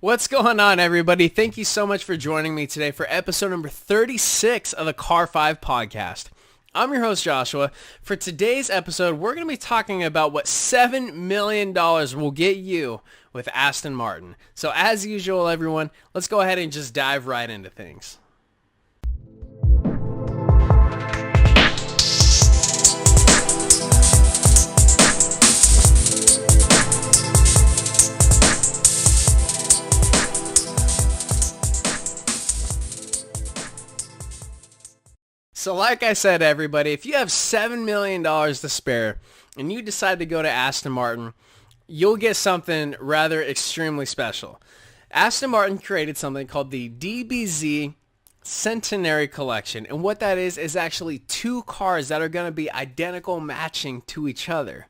What's going on, everybody? Thank you so much for joining me today for episode number 36 of the Car 5 podcast. I'm your host, Joshua. For today's episode, we're going to be talking about what $7 million will get you with Aston Martin. So as usual, everyone, let's go ahead and just dive right into things. So like I said, everybody, if you have $7 million to spare and you decide to go to Aston Martin, you'll get something rather extremely special. Aston Martin created something called the DBZ Centenary Collection. And what that is actually two cars that are going to be identical matching to each other.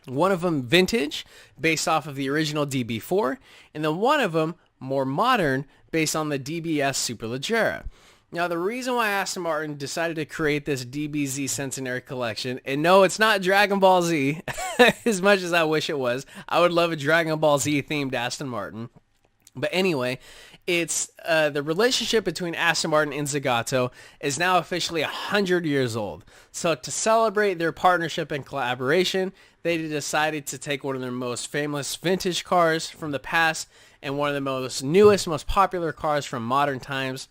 One of them vintage, based off of the original DB4, and then one of them more modern, based on the DBS Superleggera. Now, the reason why Aston Martin decided to create this DBZ Centenary Collection, and no, it's not Dragon Ball Z, as much as I wish it was. I would love a Dragon Ball Z themed Aston Martin. But anyway, it's the relationship between Aston Martin and Zagato is now officially 100 years old. So to celebrate their partnership and collaboration, they decided to take one of their most famous vintage cars from the past and one of the most popular cars from modern times,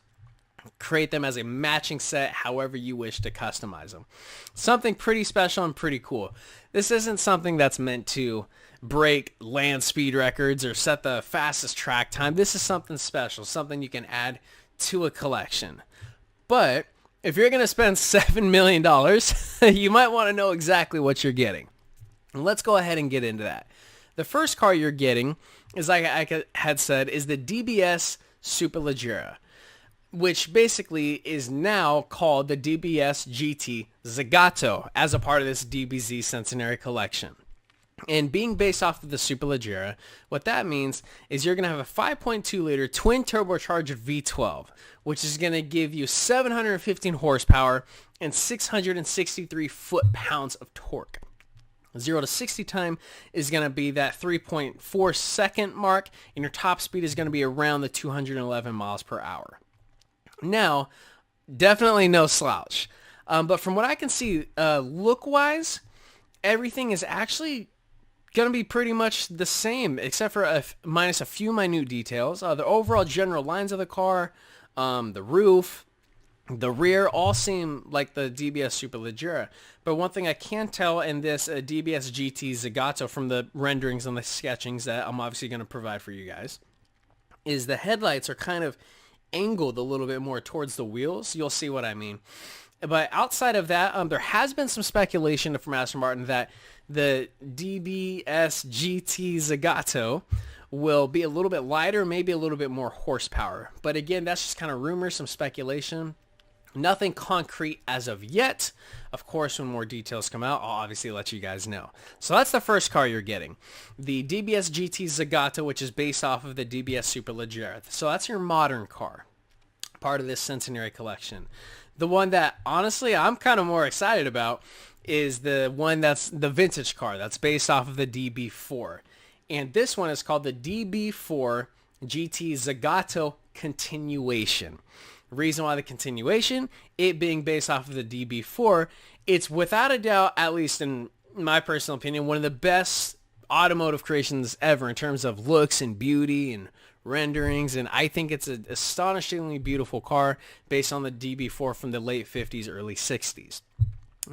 create them as a matching set however you wish to customize them. Something pretty special and pretty cool. This isn't something that's meant to break land speed records or set the fastest track time. This is something special, something you can add to a collection. But if you're going to spend $7 million, you might want to know exactly what you're getting. And let's go ahead and get into that. The first car you're getting is, like I had said, is the DBS Superleggera, which basically is now called the DBS GT Zagato as a part of this DBZ Centenary Collection. And being based off of the Superleggera, what that means is you're going to have a 5.2 liter twin turbocharged V12, which is going to give you 715 horsepower and 663 foot-pounds of torque. 0 to 60 time is going to be that 3.4 second mark, and your top speed is going to be around the 211 miles per hour. Now, definitely no slouch. But from what I can see, look-wise, everything is actually going to be pretty much the same, except for minus a few minute details. The overall general lines of the car, the roof, the rear, all seem like the DBS Superleggera. But one thing I can tell in this DBS GT Zagato from the renderings and the sketchings that I'm obviously going to provide for you guys is the headlights are kind of angled a little bit more towards the wheels. You'll see what I mean. But outside of that, there has been some speculation from Aston Martin that the DBS GT Zagato will be a little bit lighter, maybe a little bit more horsepower. But again, that's just kind of rumors, some speculation. Nothing concrete as of yet. Of course, when more details come out, I'll obviously let you guys know. So that's the first car you're getting. The DBS GT Zagato, which is based off of the DBS Superleggera. So that's your modern car, part of this Centenary Collection. The one that, honestly, I'm kind of more excited about is the one that's the vintage car that's based off of the DB4. And this one is called the DB4 GT Zagato Continuation. Reason why the continuation, it being based off of the DB4, it's without a doubt, at least in my personal opinion, one of the best automotive creations ever in terms of looks and beauty and renderings. And I think it's an astonishingly beautiful car based on the DB4 from the late 50s, early 60s.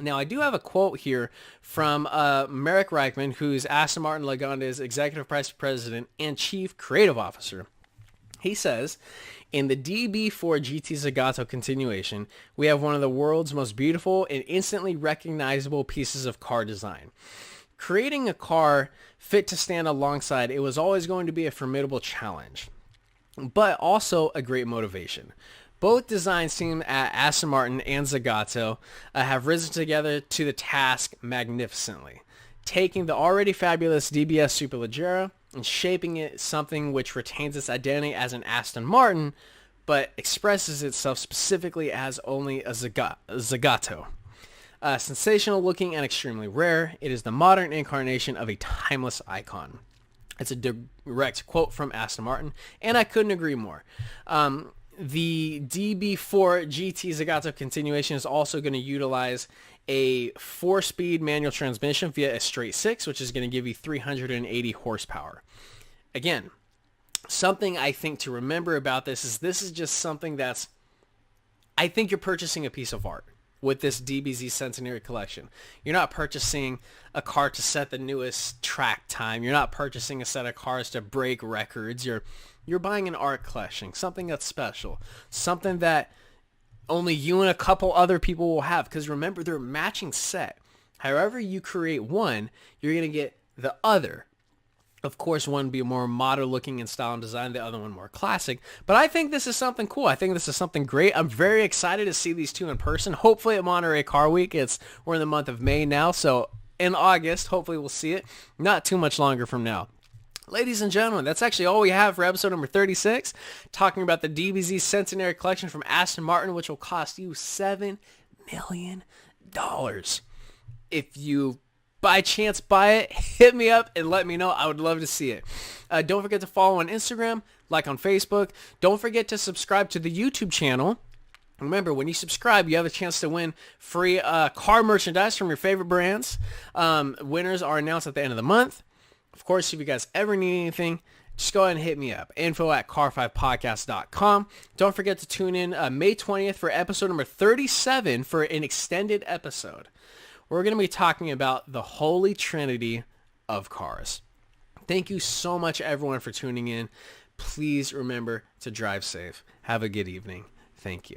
Now, I do have a quote here from Merrick Reichman, who's Aston Martin Lagonda's Executive Vice President and Chief Creative Officer. He says, in the DB4 GT Zagato continuation, we have one of the world's most beautiful and instantly recognizable pieces of car design. Creating a car fit to stand alongside it was always going to be a formidable challenge, but also a great motivation. Both design teams at Aston Martin and Zagato have risen together to the task magnificently, taking the already fabulous DBS Superleggera and shaping it something which retains its identity as an Aston Martin, but expresses itself specifically as only a Zagato. Sensational looking and extremely rare, it is the modern incarnation of a timeless icon. It's a direct quote from Aston Martin, and I couldn't agree more. The DB4 GT Zagato continuation is also going to utilize a 4-speed manual transmission via a straight 6, which is going to give you 380 horsepower. Again, something I think to remember about this is just something that's, I think you're purchasing a piece of art with this DBZ Centenary collection. You're not purchasing a car to set the newest track time. You're not purchasing a set of cars to break records. You're buying an art collection, something that's special, something that only you and a couple other people will have. Because remember, they're a matching set. However you create one, you're going to get the other. Of course, one be more modern looking in style and design, the other one more classic. But I think this is something cool. I think this is something great. I'm very excited to see these two in person. Hopefully at Monterey Car Week. We're in the month of May now, so in August, hopefully we'll see it. Not too much longer from now. Ladies and gentlemen, that's actually all we have for episode number 36, talking about the DBZ Centenary Collection from Aston Martin, which will cost you $7 million. If you by chance buy it, hit me up and let me know. I would love to see it. Don't forget to follow on Instagram, like on Facebook. Don't forget to subscribe to the YouTube channel. Remember, when you subscribe, you have a chance to win free car merchandise from your favorite brands. Winners are announced at the end of the month. Of course, if you guys ever need anything, just go ahead and hit me up. info@car5podcast.com. Don't forget to tune in May 20th for episode number 37 for an extended episode. We're going to be talking about the holy trinity of cars. Thank you so much, everyone, for tuning in. Please remember to drive safe. Have a good evening. Thank you.